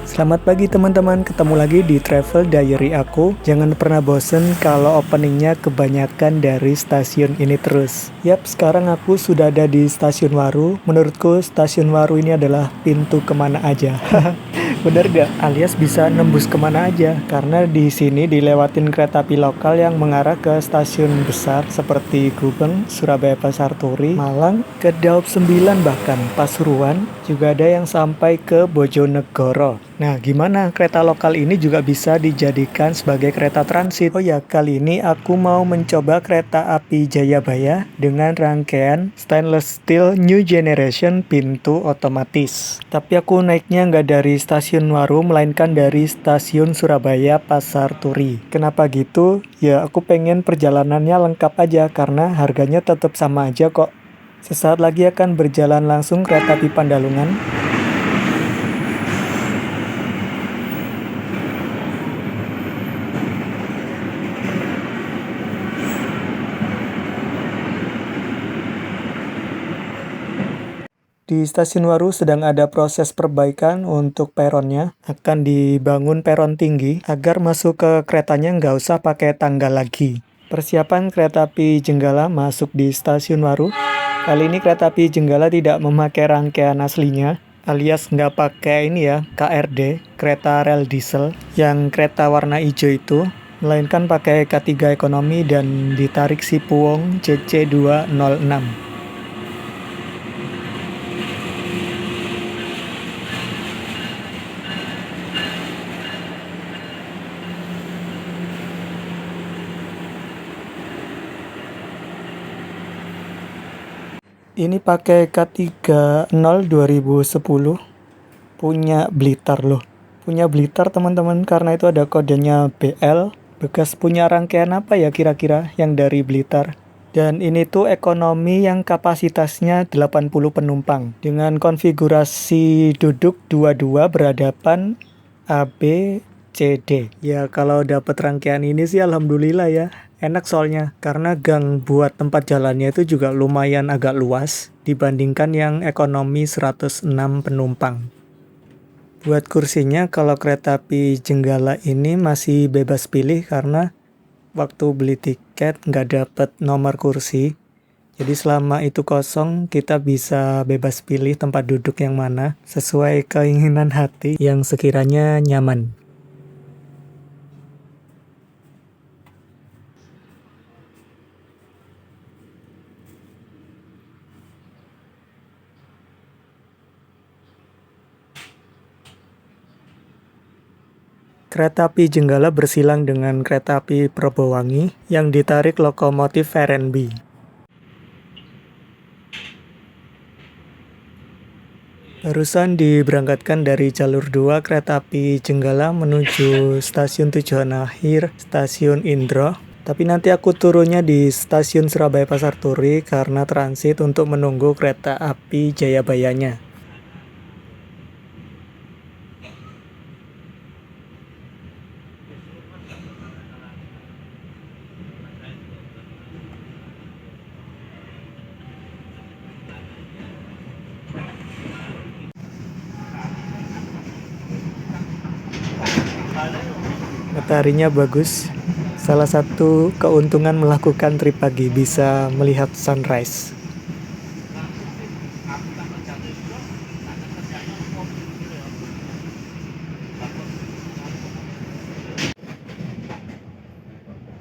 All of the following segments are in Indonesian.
Selamat pagi teman-teman, ketemu lagi di Travel Diary aku. Jangan pernah bosen kalau openingnya kebanyakan dari stasiun ini terus. Yap, sekarang aku sudah ada di Stasiun Waru. Menurutku stasiun Waru ini adalah pintu kemana aja. Bener gak? Alias bisa nembus kemana aja. Karena di sini dilewatin kereta api lokal yang mengarah ke stasiun besar seperti Gubeng, Surabaya Pasar Turi, Malang, ke Daob 9 bahkan Pasuruan. Juga ada yang sampai ke Bojonegoro. Nah, gimana kereta lokal ini juga bisa dijadikan sebagai kereta transit? Oh ya, kali ini aku mau mencoba kereta api Jayabaya dengan rangkaian stainless steel new generation pintu otomatis. Tapi aku naiknya nggak dari stasiun Waru, melainkan dari stasiun Surabaya Pasar Turi. Kenapa gitu? Ya, aku pengen perjalanannya lengkap aja karena harganya tetap sama aja kok. Sesaat lagi akan berjalan langsung kereta api Pandalungan. Di Stasiun Waru sedang ada proses perbaikan untuk peronnya. Akan dibangun peron tinggi agar masuk ke keretanya nggak usah pakai tangga lagi. Persiapan kereta api Jenggala masuk di Stasiun Waru. Kali ini kereta api Jenggala tidak memakai rangkaian aslinya, alias nggak pakai ini ya, KRD, kereta rel diesel, yang kereta warna hijau itu, melainkan pakai K3 ekonomi dan ditarik si Puong CC206. Ini pakai K30 2010, punya Blitar loh. Punya Blitar teman-teman, karena itu ada kodenya BL. Bekas punya rangkaian apa ya kira-kira yang dari Blitar. Dan ini tuh ekonomi yang kapasitasnya 80 penumpang. Dengan konfigurasi duduk dua-dua berhadapan A, B, C, D. Ya kalau dapat rangkaian ini sih alhamdulillah ya. Enak soalnya, karena gang buat tempat jalannya itu juga lumayan agak luas dibandingkan yang ekonomi 106 penumpang. Buat kursinya, kalau kereta api Jenggala ini masih bebas pilih karena waktu beli tiket nggak dapet nomor kursi. Jadi selama itu kosong, kita bisa bebas pilih tempat duduk yang mana sesuai keinginan hati yang sekiranya nyaman. Kereta api Jenggala bersilang dengan kereta api Probowangi yang ditarik lokomotif RNB. Barusan diberangkatkan dari jalur 2 kereta api Jenggala menuju stasiun tujuan akhir Stasiun Indro. Tapi nanti aku turunnya di stasiun Surabaya Pasar Turi karena transit untuk menunggu kereta api Jayabayanya. Mataharinya bagus. Salah satu keuntungan melakukan trip pagi bisa melihat sunrise.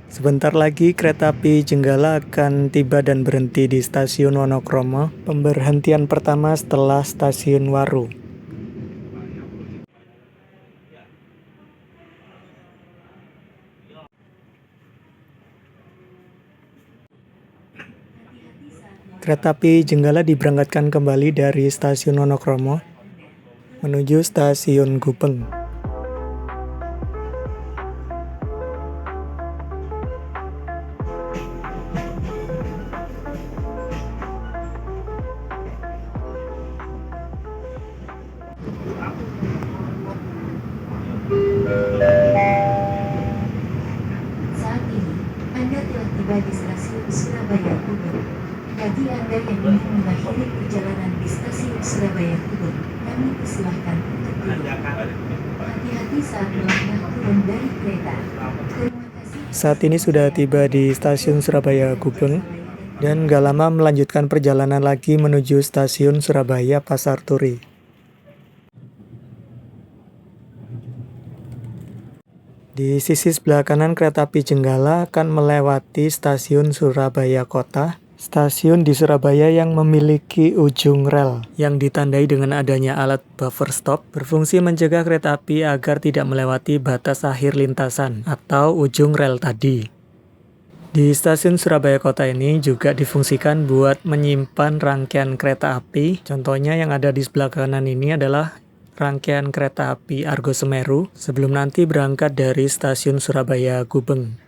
Sebentar lagi kereta api Jenggala akan tiba dan berhenti di stasiun Wonokromo, pemberhentian pertama setelah stasiun Waru. Kereta api Jenggala diberangkatkan kembali dari stasiun Wonokromo menuju stasiun Gubeng. Saat ini, Anda telah tiba di stasiun Surabaya Gubeng. Bagi Anda yang ingin mengakhiri perjalanan di stasiun Surabaya Gubeng, kami persilahkan untuk duduk. Hati-hati saat melangkah turun dari kereta. Terima kasih. Saat ini sudah tiba di stasiun Surabaya Gubeng dan gak lama melanjutkan perjalanan lagi menuju stasiun Surabaya Pasar Turi. Di sisi sebelah kanan kereta api Jenggala akan melewati stasiun Surabaya Kota. Stasiun di Surabaya yang memiliki ujung rel yang ditandai dengan adanya alat buffer stop berfungsi mencegah kereta api agar tidak melewati batas akhir lintasan atau ujung rel tadi. Di stasiun Surabaya Kota ini juga difungsikan buat menyimpan rangkaian kereta api. Contohnya yang ada di sebelah kanan ini adalah rangkaian kereta api Argo Semeru sebelum nanti berangkat dari stasiun Surabaya Gubeng.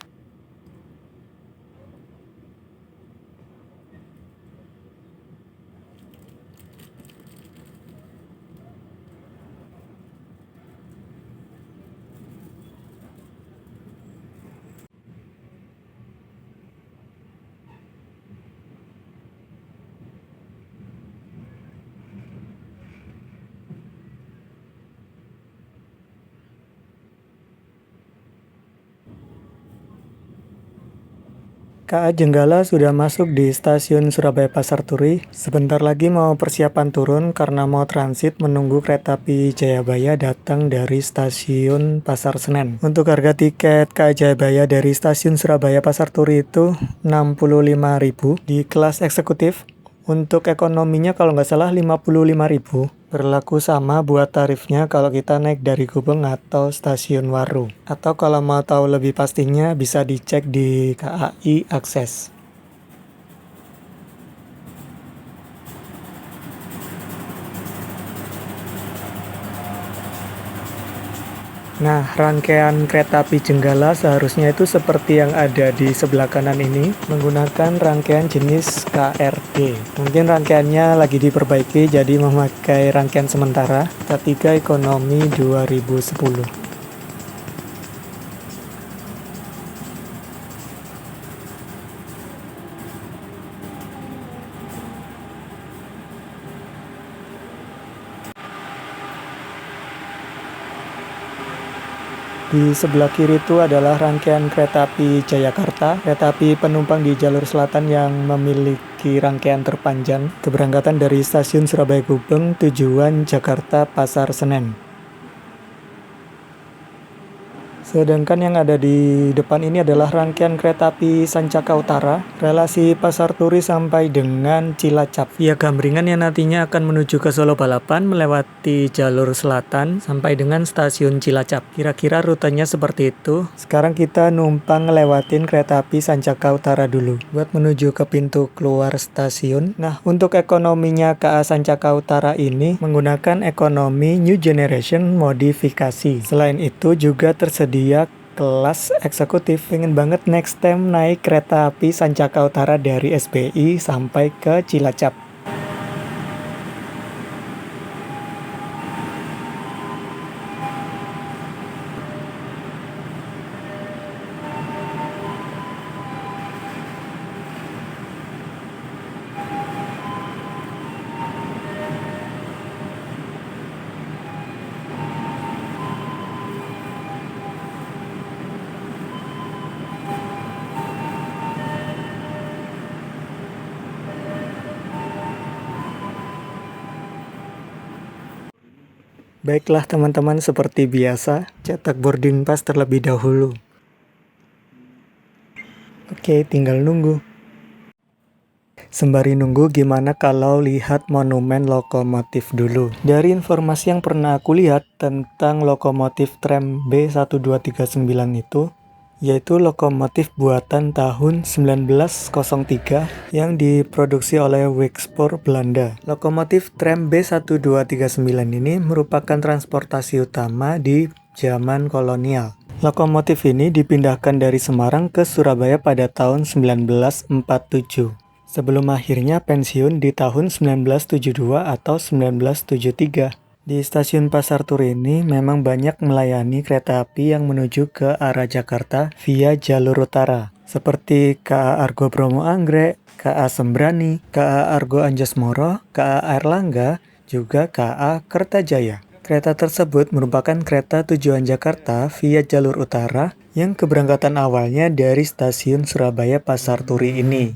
KA Jenggala sudah masuk di stasiun Surabaya Pasar Turi. Sebentar lagi mau persiapan turun karena mau transit menunggu kereta api Jayabaya datang dari stasiun Pasar Senen. Untuk harga tiket KA Jayabaya dari stasiun Surabaya Pasar Turi itu 65.000 di kelas eksekutif. Untuk ekonominya kalau nggak salah 55.000. Berlaku sama buat tarifnya kalau kita naik dari Gubeng atau stasiun Waru. Atau kalau mau tahu lebih pastinya bisa dicek di KAI Akses. Nah, rangkaian kereta api Jenggala seharusnya itu seperti yang ada di sebelah kanan ini, menggunakan rangkaian jenis KRD. Mungkin rangkaiannya lagi diperbaiki jadi memakai rangkaian sementara K3 Ekonomi 2010. Di sebelah kiri itu adalah rangkaian kereta api Jayakarta, kereta api penumpang di jalur selatan yang memiliki rangkaian terpanjang, keberangkatan dari stasiun Surabaya Gubeng tujuan Jakarta Pasar Senen. Sedangkan yang ada di depan ini adalah rangkaian kereta api Sancaka Utara, relasi Pasar Turi sampai dengan Cilacap. Via Gambringan yang nantinya akan menuju ke Solo Balapan melewati jalur selatan sampai dengan stasiun Cilacap. Kira-kira rutenya seperti itu. Sekarang kita numpang ngelewatin kereta api Sancaka Utara dulu buat menuju ke pintu keluar stasiun. Nah, untuk ekonominya KA Sancaka Utara ini menggunakan ekonomi New Generation modifikasi. Selain itu juga tersedia kelas eksekutif. Pengen banget next time naik kereta api Sancaka Utara dari SBI sampai ke Cilacap. Baiklah teman-teman, seperti biasa, cetak boarding pass terlebih dahulu. Oke, tinggal nunggu. Sembari nunggu, gimana kalau lihat monumen lokomotif dulu? Dari informasi yang pernah aku lihat tentang lokomotif tram B1239 itu, yaitu lokomotif buatan tahun 1903 yang diproduksi oleh Wikspoor Belanda. Lokomotif tram B1239 ini merupakan transportasi utama di zaman kolonial. Lokomotif ini dipindahkan dari Semarang ke Surabaya pada tahun 1947. Sebelum akhirnya pensiun di tahun 1972 atau 1973. Di stasiun Pasar Turi ini memang banyak melayani kereta api yang menuju ke arah Jakarta via jalur utara, seperti KA Argo Bromo Anggrek, KA Sembrani, KA Argo Anjasmoro, KA Airlangga, juga KA Kertajaya. Kereta tersebut merupakan kereta tujuan Jakarta via jalur utara yang keberangkatan awalnya dari stasiun Surabaya Pasar Turi ini.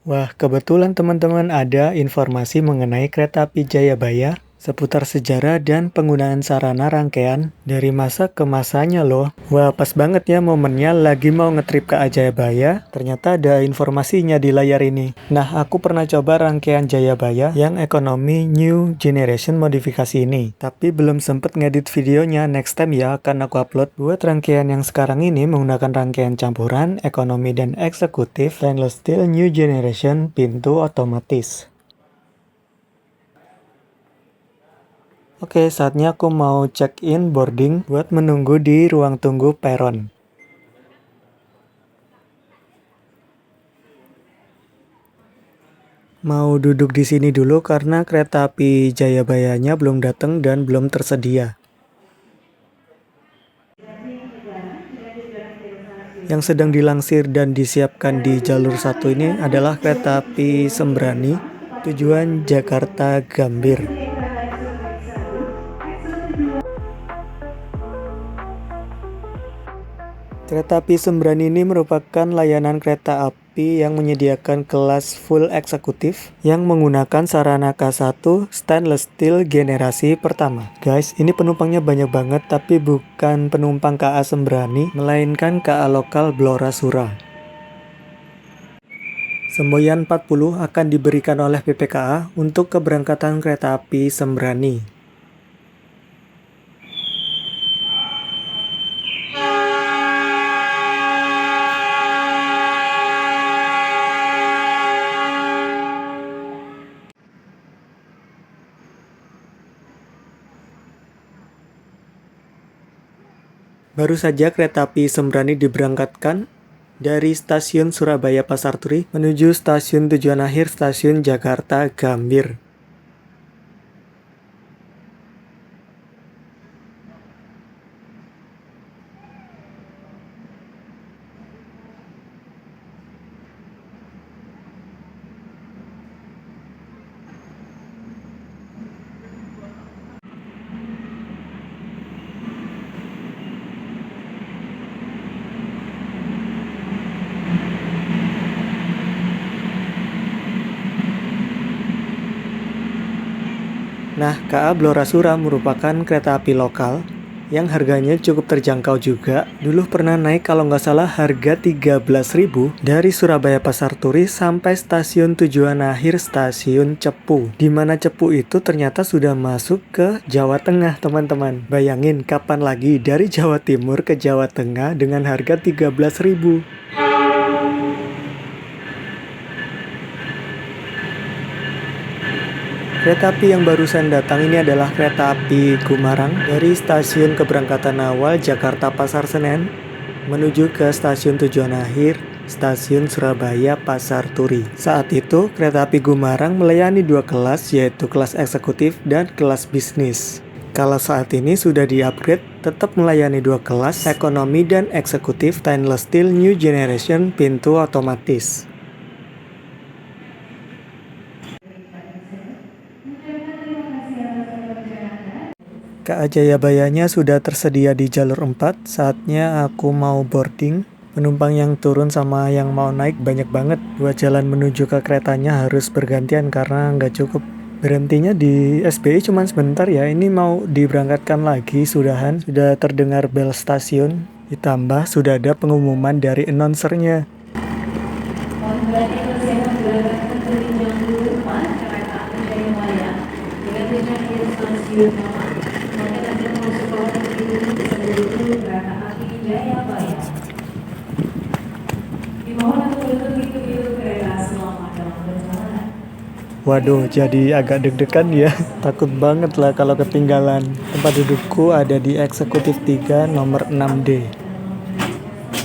Wah, kebetulan teman-teman ada informasi mengenai kereta api Jayabaya seputar sejarah dan penggunaan sarana rangkaian dari masa ke masanya loh. Wah, pas banget ya momennya lagi mau ngetrip ke Jayabaya, ternyata ada informasinya di layar ini. Nah, aku pernah coba rangkaian Jayabaya yang ekonomi New Generation modifikasi ini, tapi belum sempet ngedit videonya. Next time ya akan aku upload. Buat rangkaian yang sekarang ini menggunakan rangkaian campuran ekonomi dan eksekutif stainless steel New Generation pintu otomatis. Oke, saatnya aku mau check-in boarding buat menunggu di ruang tunggu peron. Mau duduk di sini dulu karena kereta api Jayabayanya belum datang dan belum tersedia. Yang sedang dilansir dan disiapkan di jalur 1 ini adalah kereta api Sembrani tujuan Jakarta Gambir. Kereta api Sembrani ini merupakan layanan kereta api yang menyediakan kelas full eksekutif yang menggunakan sarana K1 stainless steel generasi pertama. Guys, ini penumpangnya banyak banget tapi bukan penumpang KA Sembrani, melainkan KA lokal Blora Sura. Semboyan 40 akan diberikan oleh PPKA untuk keberangkatan kereta api Sembrani. Baru saja kereta api Sembrani diberangkatkan dari stasiun Surabaya Pasar Turi menuju stasiun tujuan akhir stasiun Jakarta Gambir. Nah, KA Blora Sura merupakan kereta api lokal yang harganya cukup terjangkau juga. Dulu pernah naik kalau nggak salah harga 13.000 dari Surabaya Pasar Turi sampai stasiun tujuan akhir stasiun Cepu. Dimana Cepu itu ternyata sudah masuk ke Jawa Tengah teman-teman. Bayangin kapan lagi dari Jawa Timur ke Jawa Tengah dengan harga 13.000. Kereta api yang barusan datang ini adalah kereta api Gumarang dari stasiun keberangkatan awal Jakarta Pasar Senen menuju ke stasiun tujuan akhir stasiun Surabaya Pasar Turi. Saat itu kereta api Gumarang melayani dua kelas yaitu kelas eksekutif dan kelas bisnis. Kalau saat ini sudah di-upgrade tetap melayani dua kelas ekonomi dan eksekutif stainless steel New Generation pintu otomatis. KA Jayabayanya sudah tersedia di jalur 4, saatnya aku mau boarding. Penumpang yang turun sama yang mau naik banyak banget. Buat jalan menuju ke keretanya harus bergantian karena nggak cukup. Berhentinya di SBI cuma sebentar ya, ini mau diberangkatkan lagi sudahan. Sudah terdengar bel stasiun, ditambah sudah ada pengumuman dari announcernya. Waduh, jadi agak deg-degan ya. Takut banget lah kalau ketinggalan. Tempat dudukku ada di eksekutif 3 nomor 6D.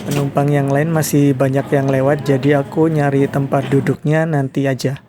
Penumpang yang lain masih banyak yang lewat, jadi aku nyari tempat duduknya nanti aja.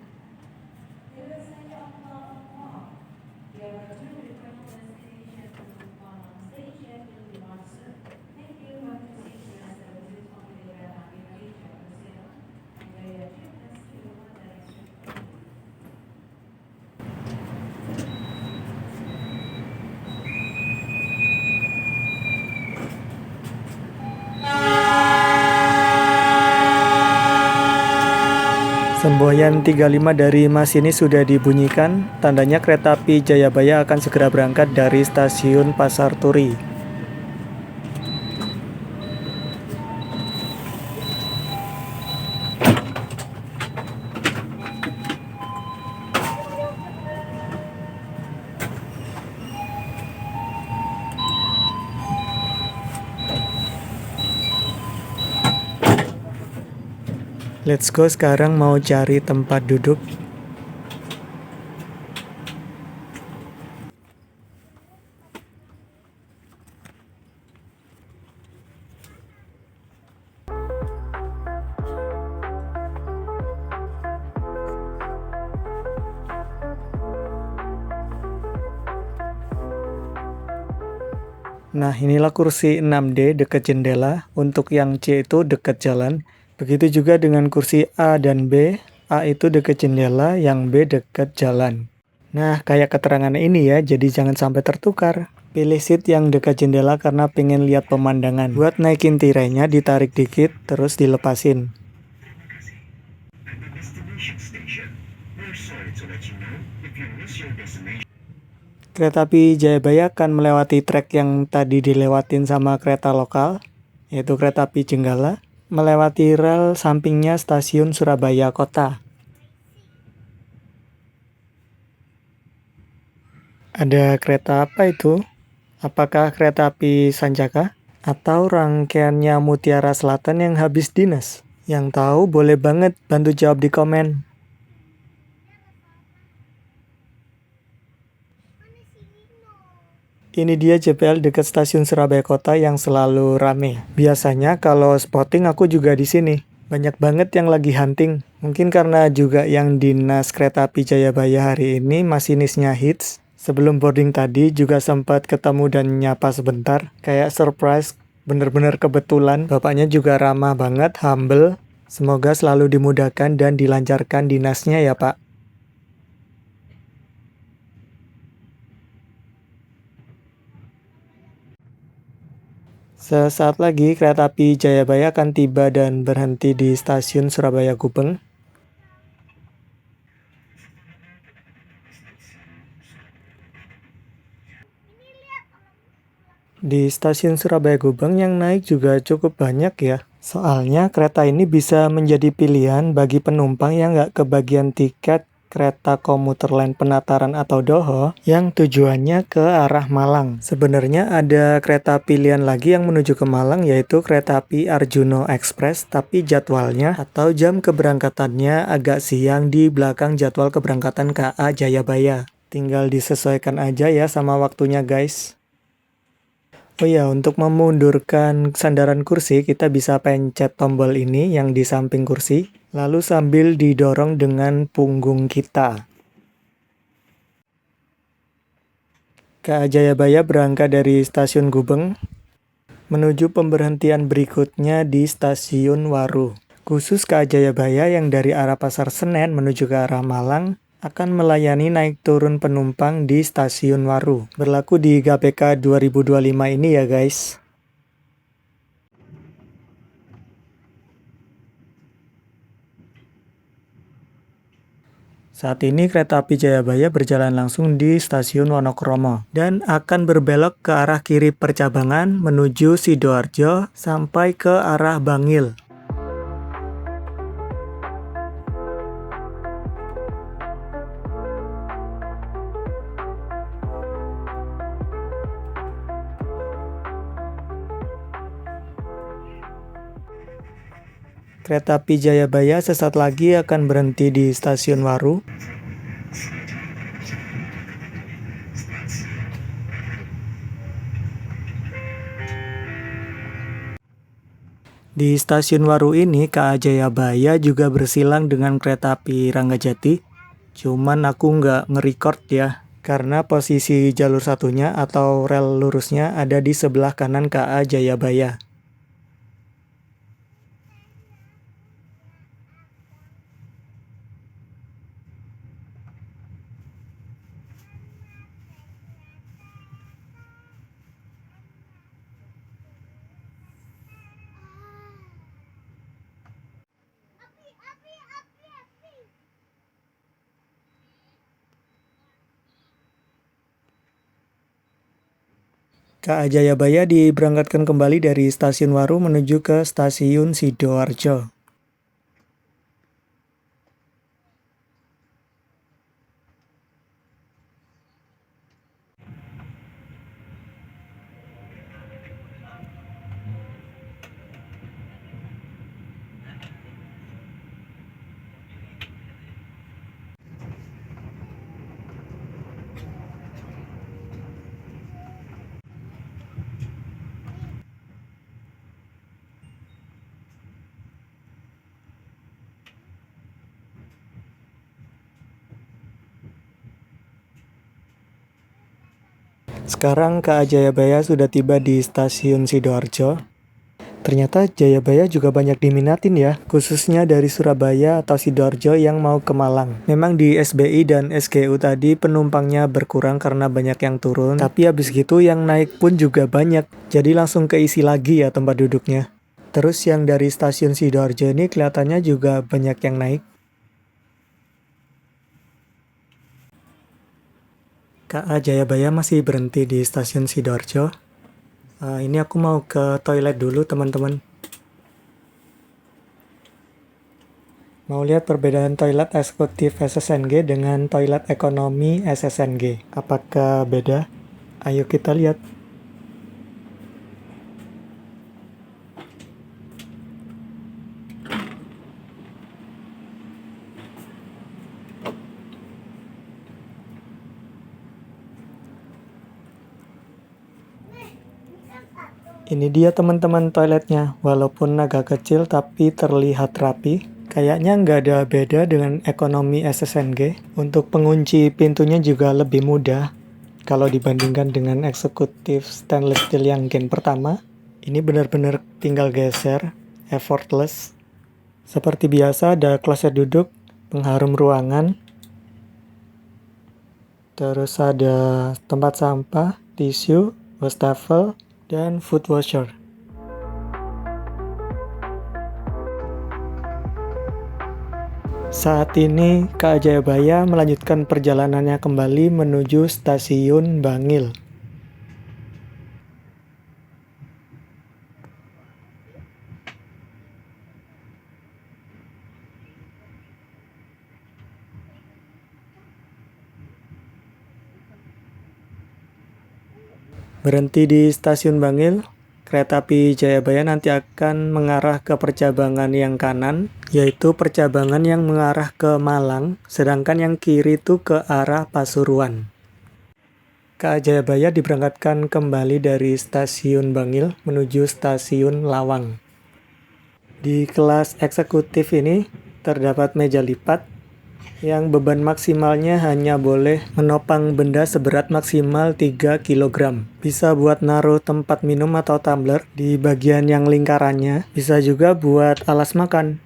Semboyan 35 dari masinis sudah dibunyikan, tandanya kereta api Jayabaya akan segera berangkat dari stasiun Pasar Turi. Let's go, sekarang mau cari tempat duduk. Nah, inilah kursi 6D dekat jendela, untuk yang C itu dekat jalan. Begitu juga dengan kursi A dan B, A itu dekat jendela, yang B dekat jalan. Nah, kayak keterangan ini ya, jadi jangan sampai tertukar. Pilih seat yang dekat jendela karena pengen lihat pemandangan. Buat naikin tirainya, ditarik dikit, terus dilepasin. Kereta api Jayabaya akan melewati trek yang tadi dilewatin sama kereta lokal, yaitu kereta api Jenggala, melewati rel sampingnya stasiun Surabaya Kota. Ada kereta apa itu? Apakah kereta api Sanjaka? Atau rangkaiannya Mutiara Selatan yang habis dinas? Yang tahu boleh banget bantu jawab di komen. Ini dia JPL dekat stasiun Surabaya Kota yang selalu rame. Biasanya kalau spotting aku juga di sini. Banyak banget yang lagi hunting. Mungkin karena juga yang dinas kereta api Jayabaya hari ini masinisnya hits. Sebelum boarding tadi juga sempat ketemu dan nyapa sebentar. Kayak surprise, bener-bener kebetulan. Bapaknya juga ramah banget, humble. Semoga selalu dimudahkan dan dilancarkan dinasnya ya Pak. Sesaat lagi kereta api Jayabaya akan tiba dan berhenti di stasiun Surabaya Gubeng. Di stasiun Surabaya Gubeng yang naik juga cukup banyak ya. Soalnya kereta ini bisa menjadi pilihan bagi penumpang yang nggak kebagian tiket kereta komuter lain Penataran atau Doho yang tujuannya ke arah Malang. Sebenarnya ada kereta pilihan lagi yang menuju ke Malang, yaitu kereta api Arjuno Express, tapi jadwalnya atau jam keberangkatannya agak siang di belakang jadwal keberangkatan KA Jayabaya. Tinggal disesuaikan aja ya sama waktunya guys. Oh ya, untuk memundurkan sandaran kursi, kita bisa pencet tombol ini yang di samping kursi, lalu sambil didorong dengan punggung kita. KA Jayabaya berangkat dari stasiun Gubeng, menuju pemberhentian berikutnya di stasiun Waru. Khusus KA Jayabaya yang dari arah Pasar Senen menuju ke arah Malang, akan melayani naik turun penumpang di stasiun Waru. Berlaku di GPK 2025 ini ya guys. Saat ini kereta api Jayabaya berjalan langsung di stasiun Wonokromo dan akan berbelok ke arah kiri percabangan menuju Sidoarjo sampai ke arah Bangil. Kereta api Jayabaya sesaat lagi akan berhenti di stasiun Waru. Di stasiun Waru ini, KA Jayabaya juga bersilang dengan kereta api Ranggajati. Cuman aku nggak nge-record ya, karena posisi jalur satunya atau rel lurusnya ada di sebelah kanan KA Jayabaya. KA Jayabaya diberangkatkan kembali dari Stasiun Waru menuju ke Stasiun Sidoarjo. Sekarang KA Jayabaya sudah tiba di Stasiun Sidoarjo. Ternyata Jayabaya juga banyak diminatin ya, khususnya dari Surabaya atau Sidoarjo yang mau ke Malang. Memang di SBI dan SGU tadi penumpangnya berkurang karena banyak yang turun, tapi habis gitu yang naik pun juga banyak, jadi langsung keisi lagi ya tempat duduknya. Terus yang dari stasiun Sidoarjo ini kelihatannya juga banyak yang naik. KA Jayabaya masih berhenti di stasiun Sidoarjo. Ini aku mau ke toilet dulu teman-teman. Mau lihat perbedaan toilet eksekutif SSNG dengan toilet ekonomi SSNG. Apakah beda? Ayo kita lihat. Ini dia teman-teman toiletnya. Walaupun agak kecil tapi terlihat rapi. Kayaknya nggak ada beda dengan ekonomi SSNG. Untuk pengunci pintunya juga lebih mudah kalau dibandingkan dengan eksekutif stainless steel yang gen pertama. Ini benar-benar tinggal geser, effortless. Seperti biasa ada kloset duduk, pengharum ruangan, terus ada tempat sampah, tisu, wastafel, dan food washer. Saat ini KA Jayabaya melanjutkan perjalanannya kembali menuju Stasiun Bangil. Berhenti di Stasiun Bangil, kereta api Jayabaya nanti akan mengarah ke percabangan yang kanan, yaitu percabangan yang mengarah ke Malang, sedangkan yang kiri itu ke arah Pasuruan. KA Jayabaya diberangkatkan kembali dari Stasiun Bangil menuju Stasiun Lawang. Di kelas eksekutif ini terdapat meja lipat yang beban maksimalnya hanya boleh menopang benda seberat maksimal 3 kg. Bisa buat naruh tempat minum atau tumbler di bagian yang lingkarannya, bisa juga buat alas makan.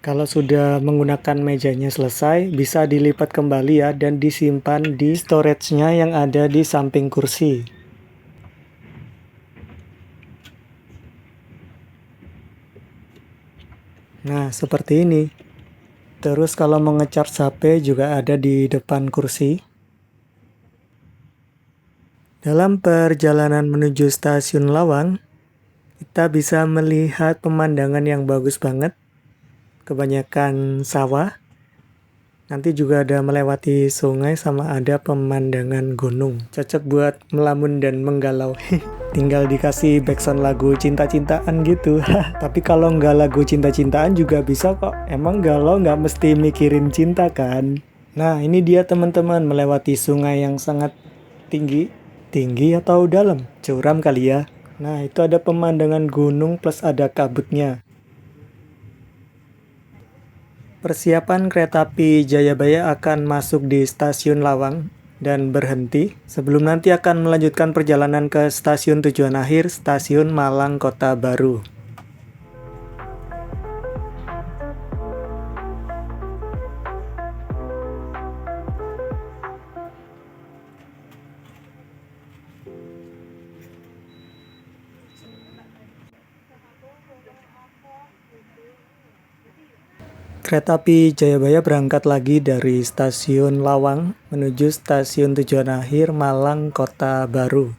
Kalau sudah menggunakan mejanya selesai, bisa dilipat kembali ya dan disimpan di storage-nya yang ada di samping kursi. Nah, seperti ini. Terus kalau mau nge-charge HP juga ada di depan kursi. Dalam perjalanan menuju Stasiun Lawang, kita bisa melihat pemandangan yang bagus banget. Kebanyakan sawah. Nanti juga ada melewati sungai sama ada pemandangan gunung. Cocok buat melamun dan menggalau. Tinggal dikasih backsound lagu cinta-cintaan gitu. Tapi kalau nggak lagu cinta-cintaan juga bisa kok. Emang galau nggak mesti mikirin cinta kan? Nah ini dia teman-teman melewati sungai yang sangat tinggi. Tinggi atau dalam? Curam kali ya. Nah itu ada pemandangan gunung plus ada kabutnya. Persiapan kereta api Jayabaya akan masuk di Stasiun Lawang dan berhenti sebelum nanti akan melanjutkan perjalanan ke stasiun tujuan akhir, Stasiun Malang Kota Baru. Kereta api Jayabaya berangkat lagi dari stasiun Lawang menuju stasiun tujuan akhir Malang Kota Baru.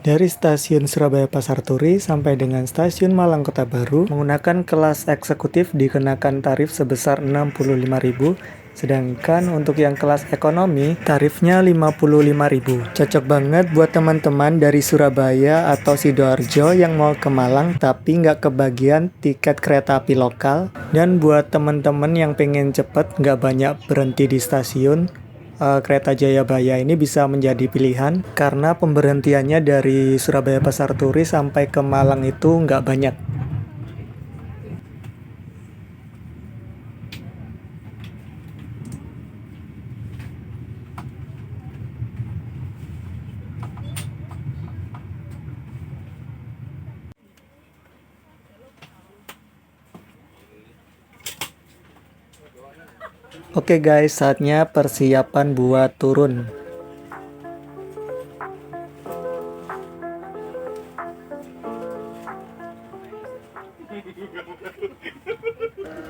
Dari stasiun Surabaya Pasar Turi sampai dengan stasiun Malang Kota Baru menggunakan kelas eksekutif dikenakan tarif sebesar 65.000, sedangkan untuk yang kelas ekonomi tarifnya 55.000. Cocok banget buat teman-teman dari Surabaya atau Sidoarjo yang mau ke Malang tapi nggak kebagian tiket kereta api lokal. Dan buat teman-teman yang pengen cepet nggak banyak berhenti di stasiun, kereta Jayabaya ini bisa menjadi pilihan karena pemberhentiannya dari Surabaya Pasar Turi sampai ke Malang itu nggak banyak. Oke guys, saatnya persiapan buat turun.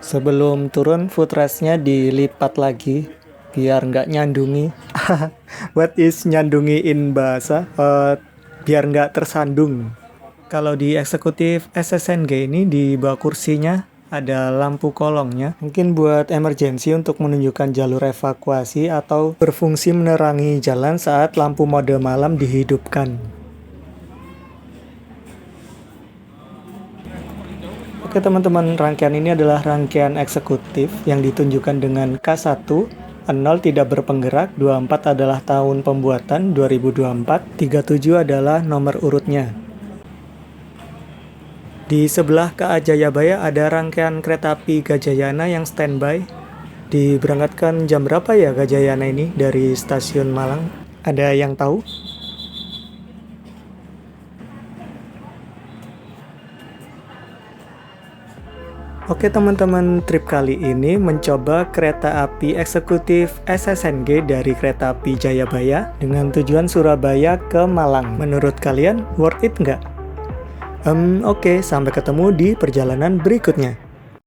Sebelum turun, footrestnya dilipat lagi biar nggak nyandungi. What is nyandungi in bahasa? Biar nggak tersandung. Kalau di eksekutif SSNG ini di bawah kursinya ada lampu kolongnya, mungkin buat emergency untuk menunjukkan jalur evakuasi atau berfungsi menerangi jalan saat lampu mode malam dihidupkan. Oke teman-teman, rangkaian ini adalah rangkaian eksekutif yang ditunjukkan dengan K1, 0 tidak berpenggerak, 24 adalah tahun pembuatan 2024, 37 adalah nomor urutnya. Di sebelah KA Jayabaya ada rangkaian kereta api Gajayana yang standby. Diberangkatkan jam berapa ya Gajayana ini dari stasiun Malang? Ada yang tahu? Oke teman-teman, trip kali ini mencoba kereta api eksekutif SSNG dari kereta api Jayabaya dengan tujuan Surabaya ke Malang. Menurut kalian worth it nggak? Oke, sampai ketemu di perjalanan berikutnya.